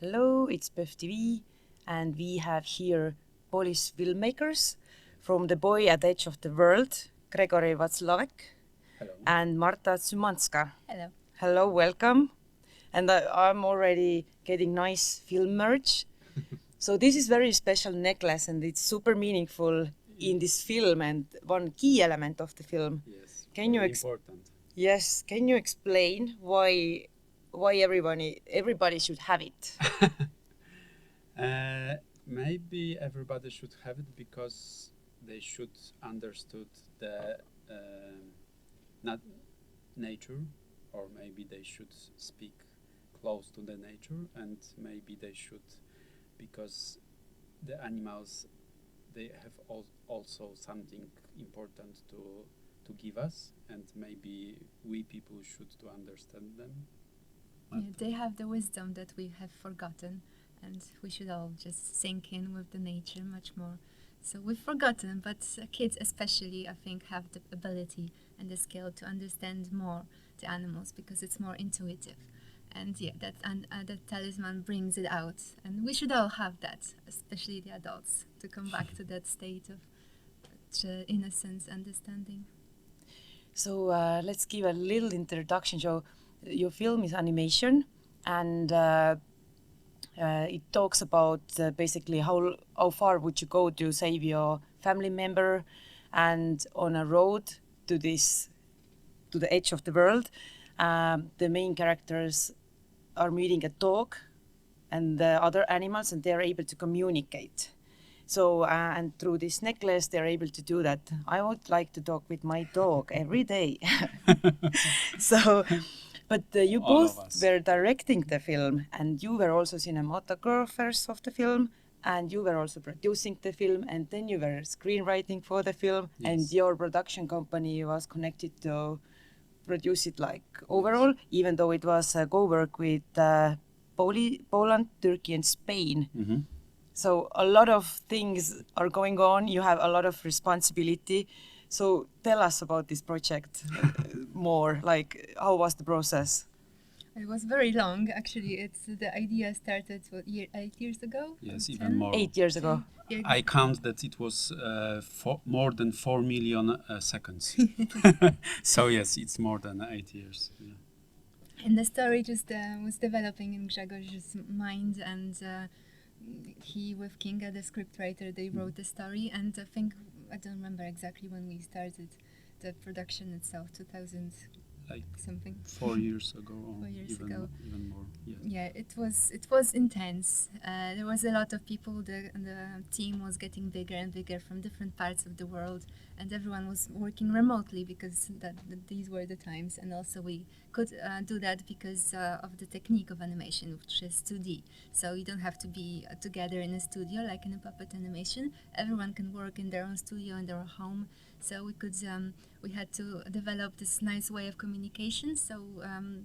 Hello, it's PÖFF TV, and we have here Polish filmmakers from The Boy at the Edge of the World, Grzegorz Wacławek. Hello. And Marta Szymańska. Hello. Hello, welcome. And I'm already getting nice film merch. So this is very special necklace, and it's super meaningful in this film and one key element of the film. Yes. Can you important? Yes. Can you explain why everybody should have it? Maybe everybody should have it because they should understood the not nature, or maybe they should speak close to the nature, and maybe they should, because the animals, they have also something important to give us, and maybe we people should to understand them. Yeah, they have the wisdom that we have forgotten, and we should all just sink in with the nature much more. So we've forgotten, but kids especially, I think, have the ability and the skill to understand more the animals because it's more intuitive. And yeah, that talisman brings it out, and we should all have that, especially the adults, to come back to that state of innocence, understanding. So let's give a little introduction. So your film is animation, and it talks about basically how far would you go to save your family member, and on a road to the edge of the world, the main characters are meeting a dog and the other animals, and they're able to communicate. So, and through this necklace, they're able to do that. I would like to talk with my dog every day. So, but you both were directing the film, and you were also cinematographers of the film, and you were also producing the film, and then you were screenwriting for the film, yes. And your production company was connected to produce it like overall, yes. Even though it was a co-work with Poland, Turkey, and Spain. Mm-hmm. So a lot of things are going on. You have a lot of responsibility. So tell us about this project more. Like, how was the process? It was very long, actually. The idea started 8 years ago. Yes, 10? even more. 8 years ago. I count that it was more than 4 million seconds. So yes, it's more than 8 years. Yeah. And the story just was developing in Grzegorz' mind, and he with Kinga, the scriptwriter, they wrote the story, and I don't remember exactly when we started the production itself, 2000 like something. 4 years ago, or 4 years even ago. Even more. Yeah. Yeah, it was intense. There was a lot of people. The team was getting bigger and bigger from different parts of the world, and everyone was working remotely because these were the times. And also we could do that because of the technique of animation, which is 2D. So you don't have to be together in a studio like in a puppet animation. Everyone can work in their own studio in their home. So we had to develop this nice way of communication. So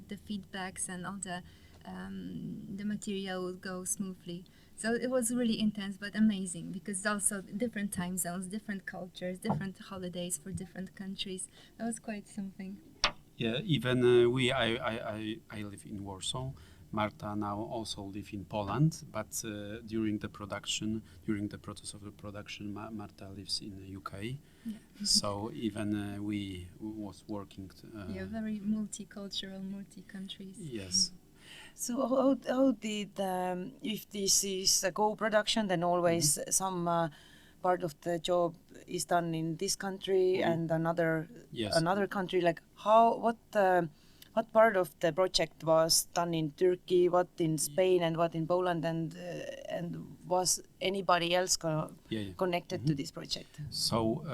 the feedbacks and all the material would go smoothly. So it was really intense but amazing because also different time zones, different cultures, different holidays for different countries. That was quite something. Yeah, even I live in Warsaw. Marta now also live in Poland, but during the process of the production, Marta lives in the UK. Yeah. So even we was working. Very multicultural, multi-countries. Yes. So how did, if this is a co-production, then always some part of the job is done in this country and another country. Like what part of the project was done in Turkey, what in Spain, and what in Poland, and was anybody else connected to this project? So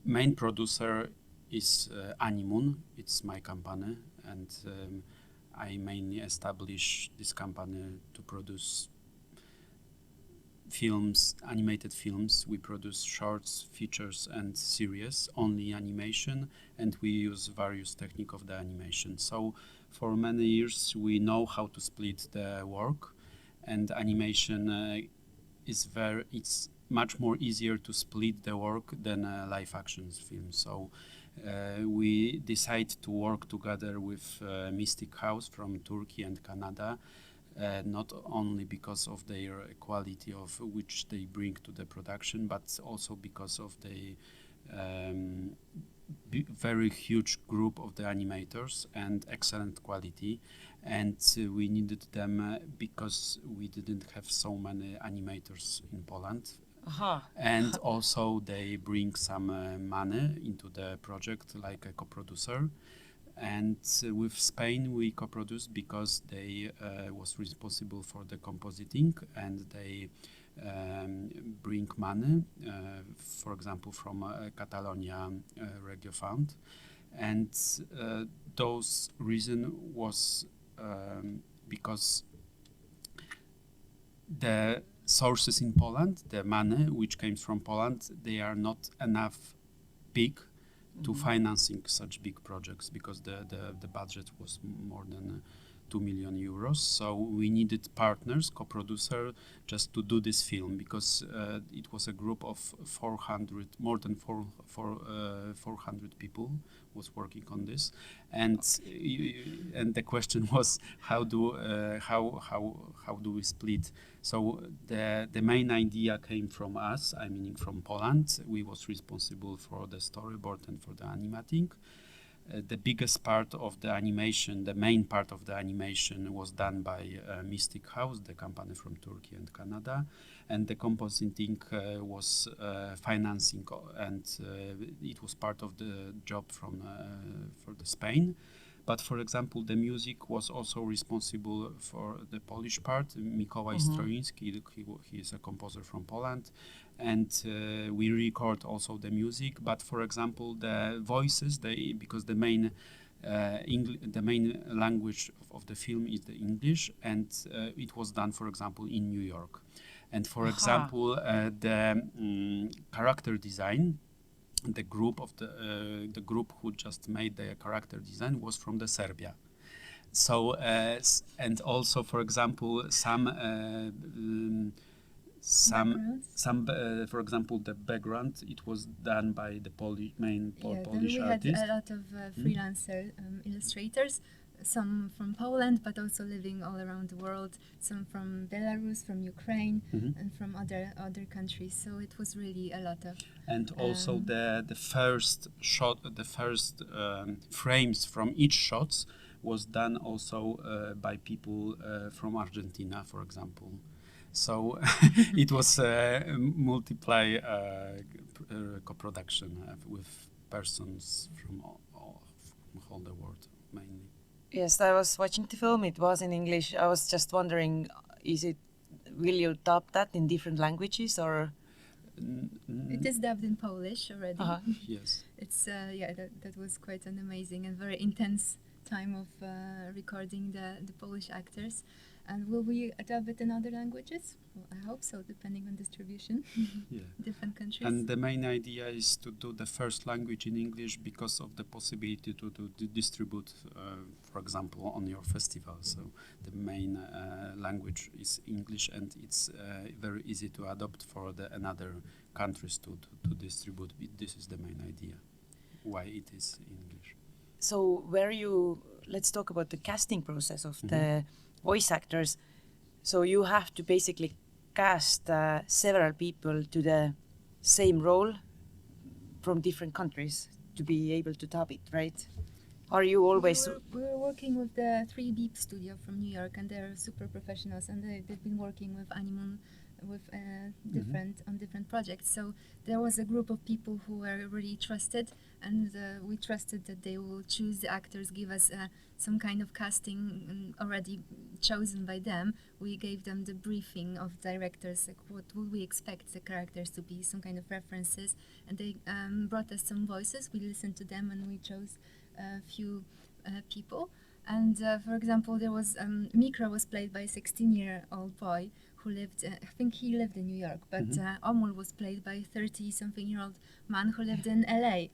main producer is Animun. It's my company, and I mainly established this company to produce films, animated films. We produce shorts, features, and series, only animation, and we use various techniques of the animation. So for many years we know how to split the work, and animation it's much more easier to split the work than a live action film. So we decide to work together with Mystic House from Turkey and Canada, not only because of their quality of which they bring to the production, but also because of the very huge group of the animators and excellent quality. And we needed them because we didn't have so many animators in Poland. And also they bring some money into the project like a co-producer. And with Spain we co-produced because they was responsible for the compositing, and they bring money, for example, from Catalonia Regio Fund. And those reason was because the sources in Poland, the money which came from Poland, they are not enough big to financing such big projects, because the budget was more than 2 million euros. So we needed partners, co-producer, just to do this film, because it was a group of 400, more than 400 people was working on this, and the question was how do we split? So the main idea came from us, I mean from Poland. We was responsible for the storyboard and for the animating. The biggest part of the animation, the main part of the animation, was done by Mystic House, the company from Turkey and Canada, and the compositing was financing, and it was part of the job for the Spain. But for example, the music was also responsible for the Polish part. Mikołaj Stroiński, he is a composer from Poland, and we record also the music. But for example, the voices, because the main language of the film is the English, and it was done, for example, in New York. And for example, the character design, the group who just made the character design was from the Serbia. So and also, for example, for example, the background, it was done by the Polish we artist. had a lot of freelancer illustrators, some from Poland, but also living all around the world, some from Belarus, from Ukraine, and from other countries. So it was really a lot of. And also the first shot, the first frames from each shots was done also by people from Argentina, for example. So it was a multiply co-production with persons from all the world, mainly. Yes, I was watching the film. It was in English. I was just wondering, will you dub that in different languages, or? It is dubbed in Polish already. Yes. It's that was quite an amazing and very intense time of recording the Polish actors. And will we dub it in other languages? Well, I hope so, depending on distribution. Yeah. Different countries. And the main idea is to do the first language in English because of the possibility to distribute, for example, on your festival. So the main language is English, and it's very easy to adopt for the another countries to distribute. This is the main idea, why it is English. So let's talk about the casting process of the voice actors. So you have to basically cast several people to the same role from different countries to be able to dub it, right? Are you always... We were working with the 3Beep studio from New York, and they're super professionals, and they've been working with Animon with different projects. So there was a group of people who were really trusted, and we trusted that they will choose the actors, give us some kind of casting already chosen by them. We gave them the briefing of directors, like what would we expect the characters to be, some kind of references, and they brought us some voices. We listened to them, and we chose a few people. And for example, there was Mikra was played by a 16-year-old boy who lived, I think he lived in New York, but Omul was played by a 30-something-year-old man who lived in LA.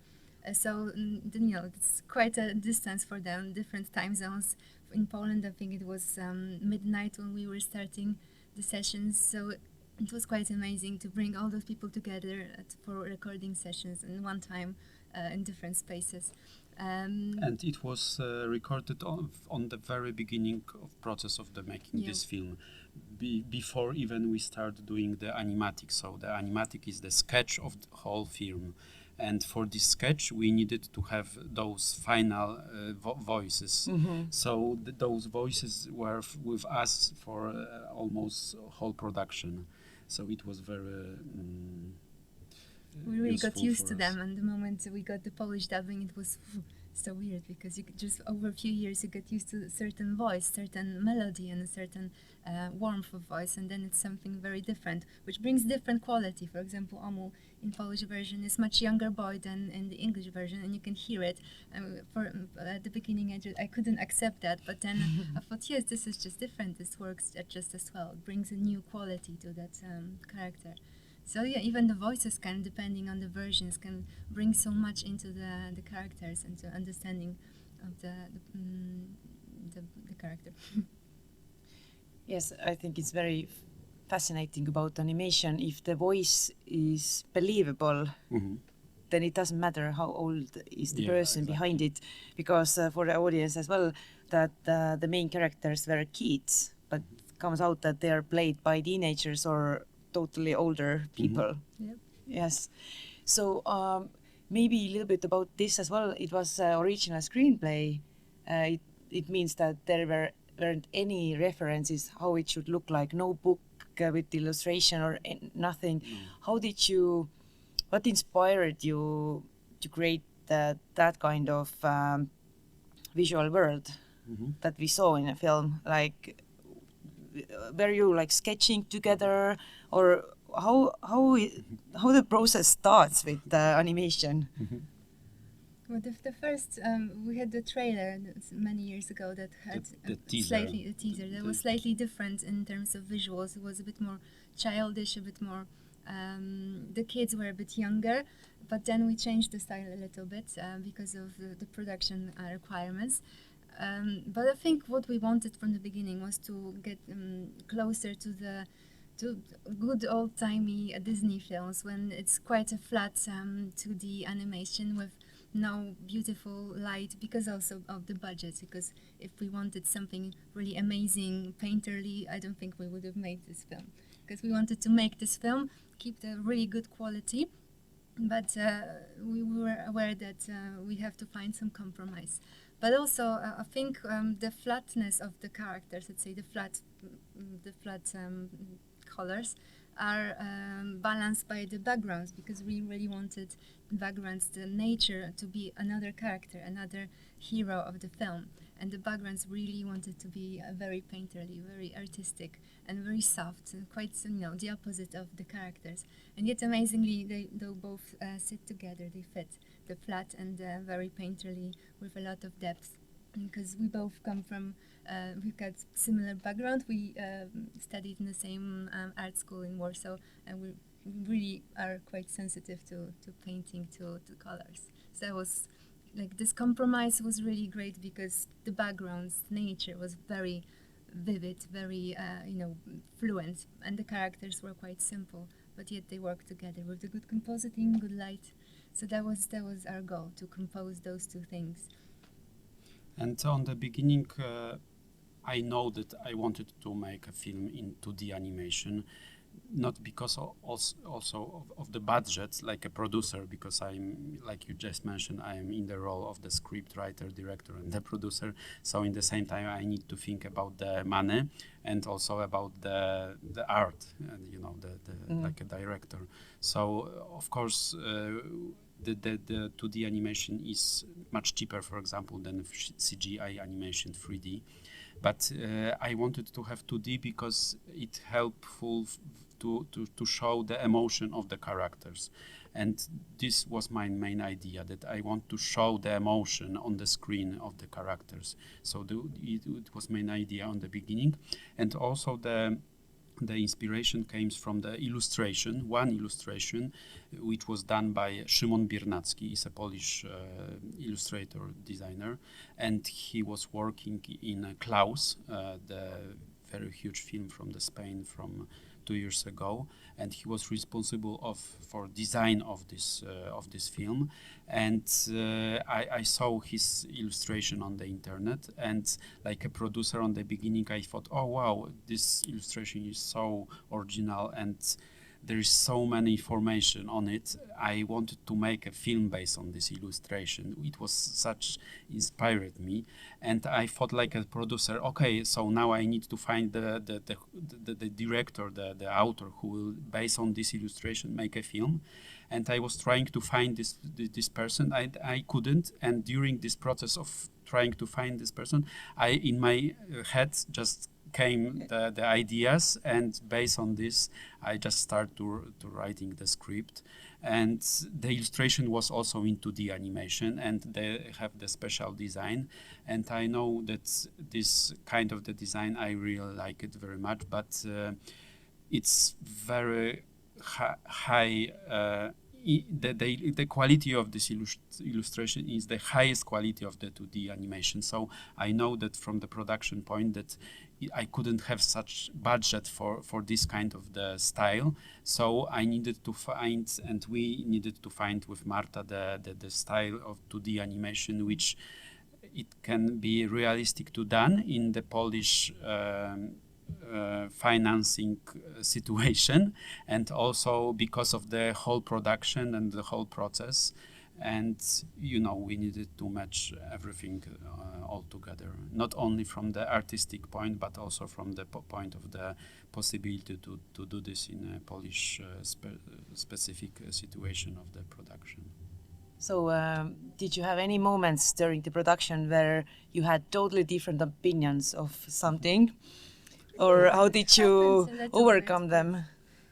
So, it's quite a distance for them, different time zones. In Poland, I think it was midnight when we were starting the sessions. So it was quite amazing to bring all those people together for recording sessions in one time in different spaces. And it was recorded on the very beginning of process of the making this film, before even we start doing the animatic. So the animatic is the sketch of the whole film, and for this sketch we needed to have those final voices. So those voices were with us for almost whole production. So it was very. We really got used to them, and the moment we got the Polish dubbing, it was so weird, because you could just over a few years you get used to a certain voice, certain melody, and a certain warmth of voice, and then it's something very different, which brings different quality. For example, Omul in Polish version is much younger boy than in the English version, and you can hear it. At the beginning, I couldn't accept that, but then I thought, yes, this is just different. This works just as well. It brings a new quality to that character. So yeah, even the voices can, depending on the versions, can bring so much into the characters and to understanding of the character. Yes, I think it's very fascinating about animation. If the voice is believable, then it doesn't matter how old is the person behind it, because for the audience as well, that the main characters were kids, but it comes out that they are played by teenagers or totally older people. Yep. Yes. So maybe a little bit about this as well. It was original screenplay. It means that there weren't any references how it should look like, no book with illustration or nothing. What inspired you to create that kind of visual world that we saw in a film? Like, were you like sketching together, or how the process starts with animation? Well, the first we had the trailer many years ago that had the teaser. Slightly a teaser that was slightly different in terms of visuals. It was a bit more childish, a bit more. The kids were a bit younger, but then we changed the style a little bit because of the production requirements. But I think what we wanted from the beginning was to get closer to good old-timey Disney films, when it's quite a flat 2D animation with no beautiful light, because also of the budget. Because if we wanted something really amazing painterly, I don't think we would have made this film. Because we wanted to make this film, keep the really good quality, but we were aware that we have to find some compromise. But also, I think the flatness of the characters, let's say the flat colors, are balanced by the backgrounds, because we really wanted backgrounds, the nature, to be another character, another hero of the film. And the backgrounds really wanted to be very painterly, very artistic, and very soft, and quite, the opposite of the characters. And yet, amazingly, they both sit together. They fit, the flat and very painterly, with a lot of depth. Because we both come from, we've got similar background. We studied in the same art school in Warsaw, and we really are quite sensitive to painting, to colors. So it was like, this compromise was really great, because the background's nature was very vivid, very fluent, and the characters were quite simple, but yet they worked together with the good compositing, good light. So that was our goal, to compose those two things. And on the beginning, I know that I wanted to make a film in 2D animation, not because also of the budget, like a producer, because I'm, like you just mentioned, I am in the role of the script writer, director, and the producer. So in the same time, I need to think about the money and also about the art, and like a director. So of course, the 2D animation is much cheaper, for example, than CGI animation, 3D. But I wanted to have 2D because it's helpful to show the emotion of the characters. And this was my main idea, that I want to show the emotion on the screen of the characters. So it was main idea on the beginning. And also the inspiration came from the illustration, one illustration, which was done by Szymon Biernacki. He's a Polish illustrator, designer, and he was working in Klaus, the very huge film from Spain from 2 years ago, and he was responsible for design of this film. And I saw his illustration on the internet, and like a producer on the beginning, I thought, oh wow, this illustration is so original and there is so many information on it. I wanted to make a film based on this illustration. It was such inspired me, and I thought like a producer, okay, so now I need to find the director, the author who will, based on this illustration, make a film. And I was trying to find this person. I couldn't, and during this process of trying to find this person, in my head just came the ideas, and based on this I just started to writing the script. And the illustration was also into the animation, and they have the special design, and I know that this kind of the design, I really like it very much, but it's very high. The quality of this illustration is the highest quality of the 2D animation. So I know that from the production point that I couldn't have such budget for this kind of the style. So I needed to find, and we needed to find with Marta the style of 2D animation, which it can be realistic to done in the Polish financing situation, and also because of the whole production and the whole process. And we needed to match everything all together, not only from the artistic point but also from the point of the possibility to do this in a Polish specific situation of the production. So did you have any moments during the production where you had totally different opinions of something? Or how did you overcome them?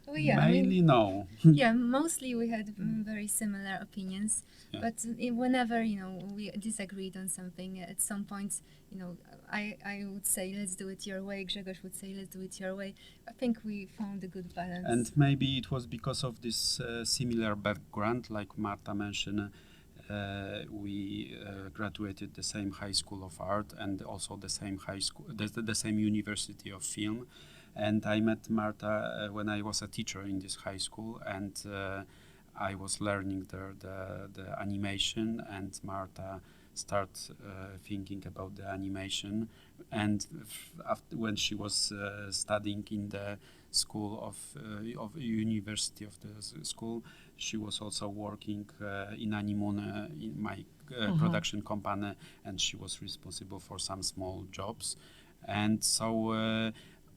Oh, yeah, Mainly no. Yeah, mostly we had very similar opinions, Yeah. but whenever we disagreed on something, at some points, I would say let's do it your way. Grzegorz would say let's do it your way. I think we found a good balance. And maybe it was because of this similar background, like Marta mentioned. We graduated the same high school of art and also the same high school, the same university of film. And I met Marta when I was a teacher in this high school, and I was learning the animation, and Marta started thinking about the animation. And when she was studying in the school of university of the school, she was also working in Animun, in my production company, and she was responsible for some small jobs. And so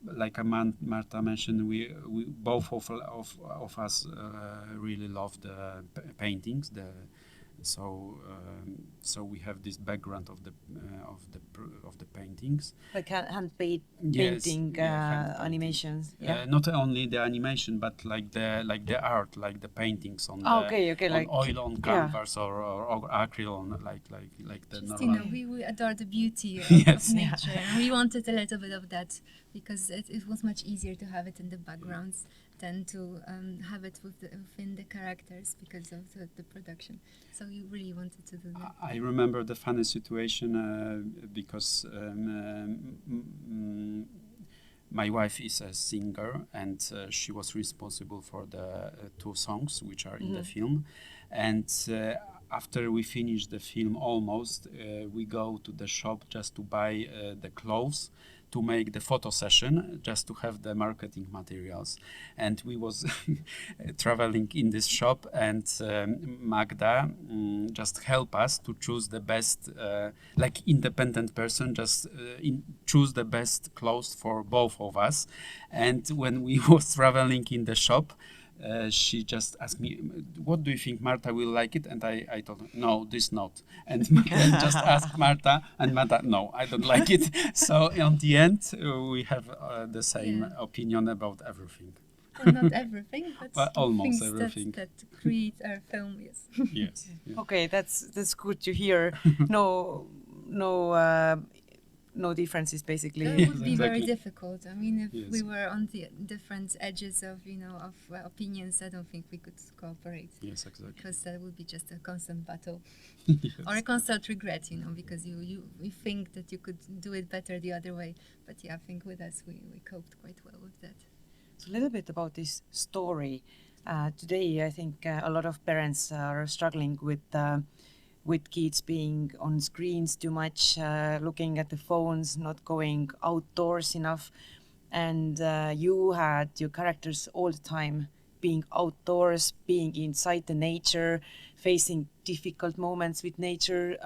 like Marta mentioned, we both of us really love the paintings. So we have this background of the paintings, Like hand painting hand animations. Yeah. not only the animation, but like the art, like the paintings on Okay, on like oil on canvas or acrylic on like the Just, normal. we adore the beauty of, Yes. of nature, and we wanted a little bit of that because it was much easier to have it in the backgrounds than to have it within the characters because of the production. So we really wanted to do that. I remember the funny situation because my wife is a singer, and she was responsible for the 2 songs which are in the film. And after we finish the film almost, we go to the shop just to buy the clothes to make the photo session, just to have the marketing materials. And we was traveling in this shop, and Magda just help us to choose the best, like independent person, just choose the best clothes for both of us. And when we was traveling in the shop, she just asked me, what do you think, Marta will like it? And I told her, no, this not. And Magda just asked Marta, and Marta, no, I don't like it. So in the end, we have the same opinion about everything. Well, not everything, but Well, almost things everything. that create our film, yes. Yes. Yeah. Okay, that's good to hear. No differences basically. That would be very Exactly. difficult. I mean, if Yes. we were on the different edges of opinions, I don't think we could cooperate. Yes, exactly. Because that would be just a constant battle Yes. or a constant regret, because you think that you could do it better the other way. But yeah, I think with us we coped quite well with that. So a little bit about this story. Today, I think a lot of parents are struggling with kids being on screens too much, looking at the phones, not going outdoors enough. And you had your characters all the time being outdoors, being inside the nature, facing difficult moments with nature,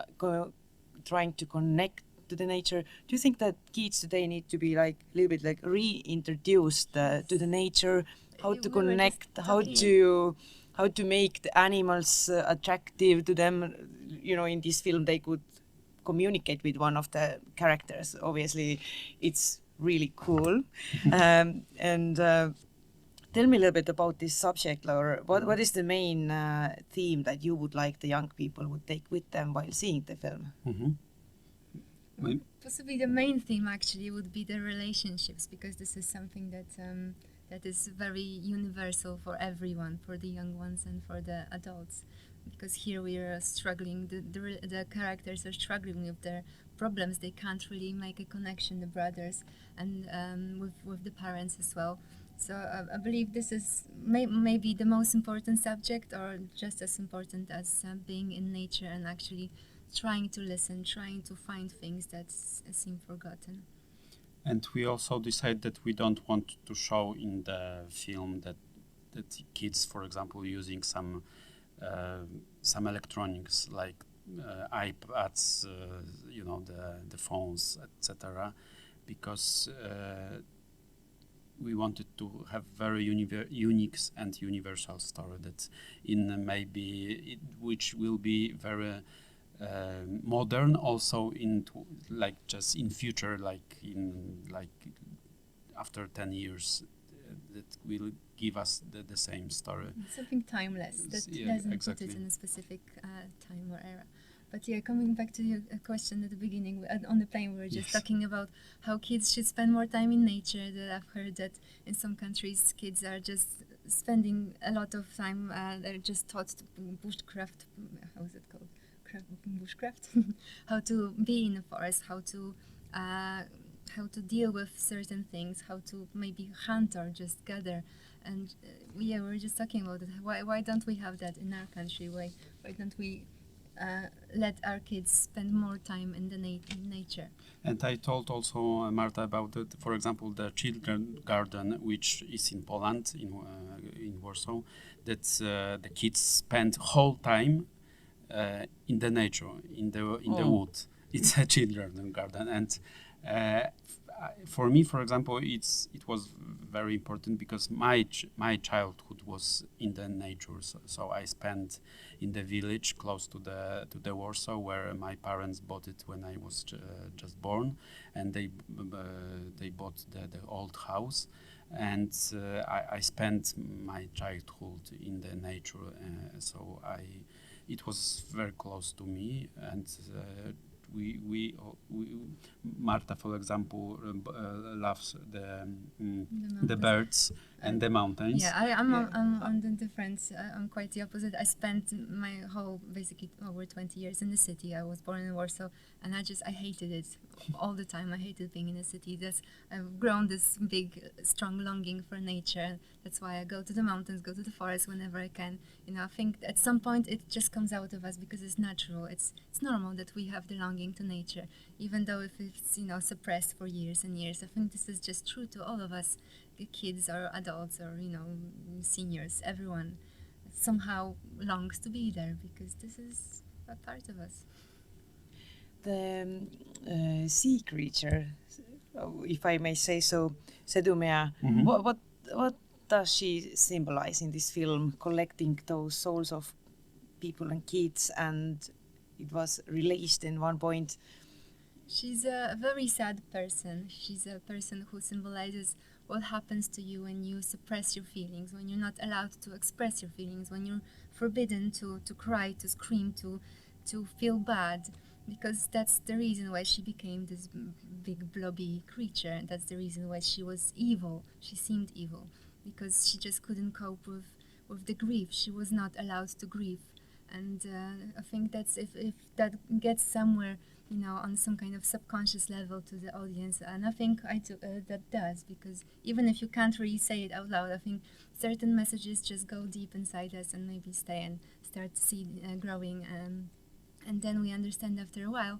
trying to connect to the nature. Do you think that kids today need to be like a little bit like reintroduced to the nature, how to connect, how to make the animals attractive to them? You know, in this film they could communicate with one of the characters. Obviously, it's really cool. And tell me a little bit about this subject, Laura. What is the main theme that you would like the young people would take with them while seeing the film? Possibly the main theme actually would be the relationships, because this is something that that is very universal for everyone, for the young ones and for the adults. Because here we are struggling, the characters are struggling with their problems. They can't really make a connection, the brothers, and with the parents as well. So I believe this is maybe the most important subject, or just as important as being in nature and actually trying to listen, trying to find things that seem forgotten. And we also decide that we don't want to show in the film that kids, for example, using some electronics like iPads, you know, the phones, etc., because we wanted to have very unique and universal story that in which will be very modern also like just in future, like after 10 years, that will give us the same story. Something timeless that doesn't put it in a specific time or era. But yeah, coming back to your question at the beginning, on the plane we were just talking about how kids should spend more time in nature. That I've heard that in some countries kids are just spending a lot of time, they're just taught to bushcraft, how is it called? Bushcraft? How to be in the forest, how to deal with certain things, how to maybe hunt or just gather. And yeah, we were just talking about it. Why don't we have that in our country? Why don't we let our kids spend more time in the nature? And I told also Marta about for example, the children garden, which is in Poland, in Warsaw, that the kids spend whole time in the nature, in the wood. It's a children garden, and for me, for example, it was very important because my childhood was in the nature. So I spent in the village close to the Warsaw, where my parents bought it when I was just born, and they bought the old house, and I spent my childhood in the nature. So it was very close to me, and we Marta, for example, loves the birds and the mountains. Yeah, I'm on the difference. I'm quite the opposite. I spent my whole, basically over 20 years in the city. I was born in Warsaw, and I hated it all the time. I hated being in the city. I've grown this big, strong longing for nature. That's why I go to the mountains, go to the forest whenever I can. You know, I think at some point it just comes out of us because it's natural. It's normal that we have the longing to nature, even though if it's, you know, suppressed for years and years. I think this is just true to all of us, kids or adults or, you know, seniors. Everyone somehow longs to be there because this is a part of us. The sea creature, if I may say so, Sedumea, what does she symbolize in this film, collecting those souls of people and kids, and it was released in one point? She's a very sad person. She's a person who symbolizes what happens to you when you suppress your feelings, when you're not allowed to express your feelings, when you're forbidden to cry, to scream, to feel bad, because that's the reason why she became this big blobby creature, and that's the reason why she was evil. She seemed evil because she just couldn't cope with the grief. She was not allowed to grieve. And I think that's if that gets somewhere on some kind of subconscious level to the audience. And I think that does, because even if you can't really say it out loud, I think certain messages just go deep inside us and maybe stay and start growing, and then we understand after a while.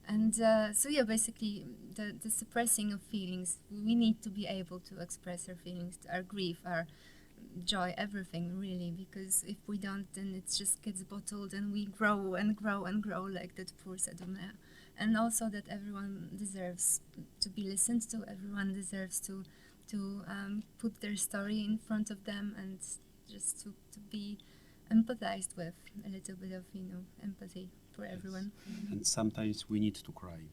And so yeah, basically the suppressing of feelings, we need to be able to express our feelings, our grief, our joy, everything really, because if we don't, then it just gets bottled and we grow and grow and grow like that poor Sadhguru. And also that everyone deserves to be listened to, everyone deserves to put their story in front of them, and just to be empathized with, a little bit of empathy for everyone. And sometimes we need to cry.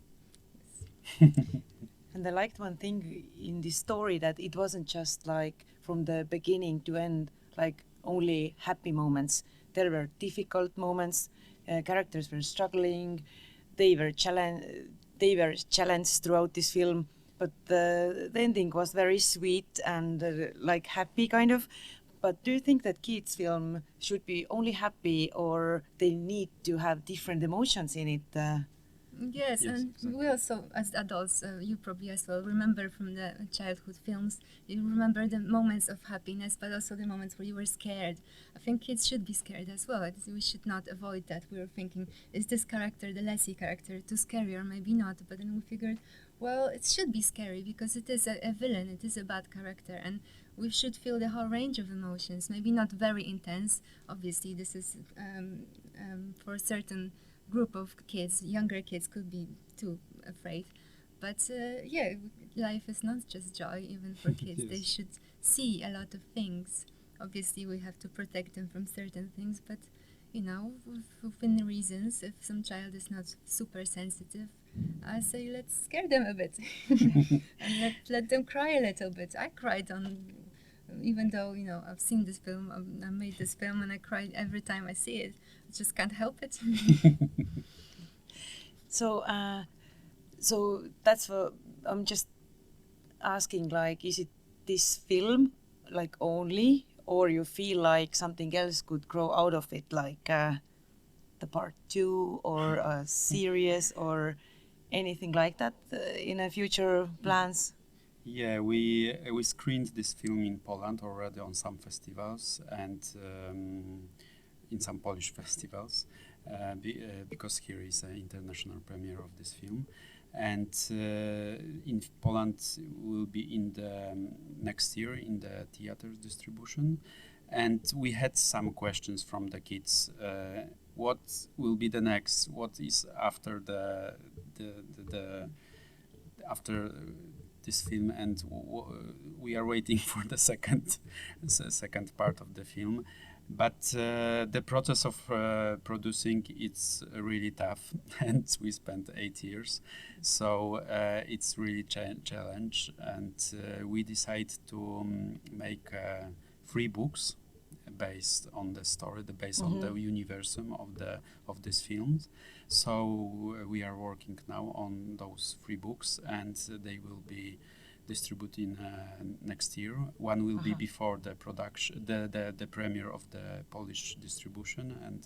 And I liked one thing in this story, that it wasn't just like from the beginning to end, like only happy moments. There were difficult moments. Characters were struggling. They were challenged throughout this film. But the ending was very sweet and like happy kind of. But do you think that kids' film should be only happy, or they need to have different emotions in it? Yes, and exactly. we also, as adults, you probably as well, remember from the childhood films, you remember the moments of happiness, but also the moments where you were scared. I think kids should be scared as well. We should not avoid that. We were thinking, is this character, the Lassie character, too scary, or maybe not? But then we figured, well, it should be scary because it is a villain, it is a bad character, and we should feel the whole range of emotions. Maybe not very intense. Obviously, this is for a certain group of kids. Younger kids could be too afraid, but yeah, life is not just joy. Even for kids, Yes. They should see a lot of things. Obviously, we have to protect them from certain things, but within reasons. If some child is not super sensitive, I say let's scare them a bit and let them cry a little bit. I cried even though I've seen this film, I made this film, and I cried every time I see it. I just can't help it. So that's what I'm just asking, like, is it this film, like, only, or you feel like something else could grow out of it, like the part 2 or a series or anything like that in a future plans? Yeah, we screened this film in Poland already on some festivals and in some Polish festivals because here is an international premiere of this film. And in Poland will be in the next year in the theater distribution. And we had some questions from the kids. What will be the next? What is after the after this film? And we are waiting for the second part of the film. But the process of producing, it's really tough, and we spent 8 years, so it's really challenge. And we decided to make 3 books based on the story, based on the universum of these films. So we are working now on those 3 books, and they will be distributed next year. One will be before the production, the premiere of the Polish distribution, and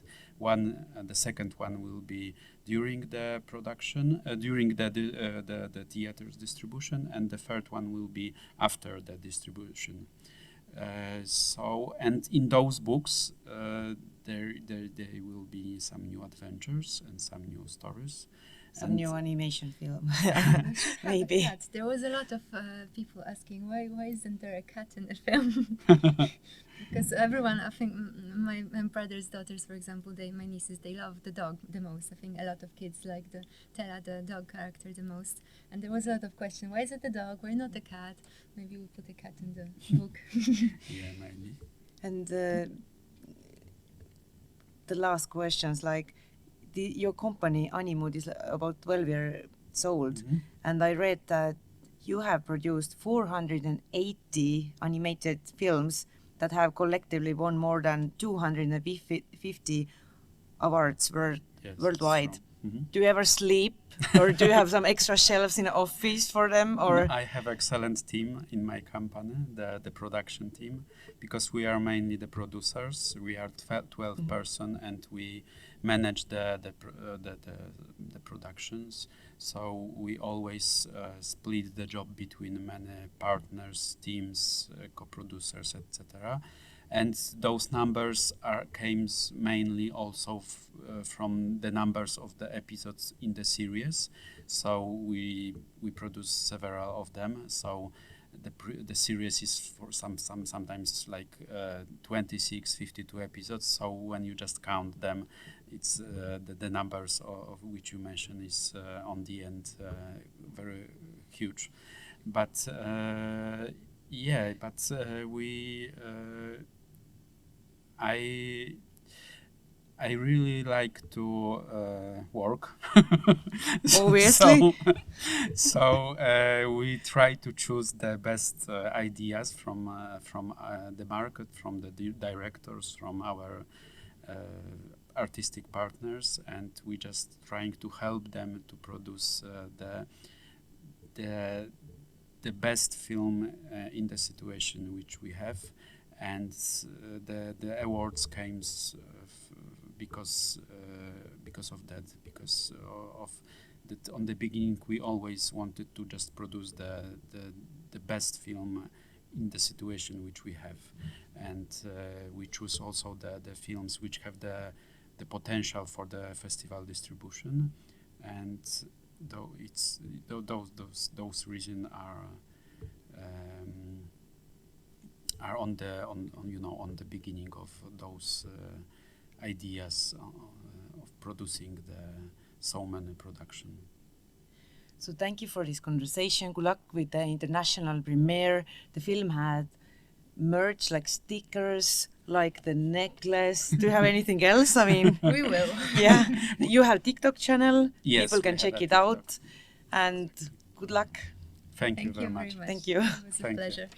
the second one will be during the production, during the theater's distribution, and the third one will be after the distribution. And in those books, there will be some new adventures and some new stories. Some new animation film, maybe. Cat. There was a lot of people asking why isn't there a cat in the film? Because everyone, I think my brother's daughters, for example, my nieces, they love the dog the most. I think a lot of kids like Tella, the dog character, the most. And there was a lot of question: why is it the dog? Why not the cat? Maybe we put a cat in the book. Yeah, maybe. And the last questions, like, your company Animud is about 12 years old, and I read that you have produced 480 animated films that have collectively won more than 250 awards worldwide. Do you ever sleep, or do you have some extra shelves in the office for them? Or I have excellent team in my company, the production team, because we are mainly the producers. We are 12 person, and we manage the productions. So we always split the job between many partners, teams, co-producers, etc. And those numbers came mainly also from the numbers of the episodes in the series. So we produce several of them. So the series is for sometimes like 26, 52 episodes. So when you just count them, it's the numbers of which you mentioned is on the end very huge. But we. I really like to work. Obviously. So we try to choose the best ideas from the market, from the directors, from our artistic partners, and we just trying to help them to produce the best film in the situation which we have. And the awards came because of that. Because of that, on the beginning, we always wanted to just produce the best film in the situation which we have, and we choose also the films which have the potential for the festival distribution, and those reasons are on the beginning of those ideas of producing so many production. So thank you for this conversation. Good luck with the international premiere. The film had merch like stickers, like the necklace. Do you have anything else? I mean, We will. yeah. You have TikTok channel. Yes, People can we check have a it out. TikTok. And good luck. Thank you very much. Thank you. It was a Thank you. pleasure.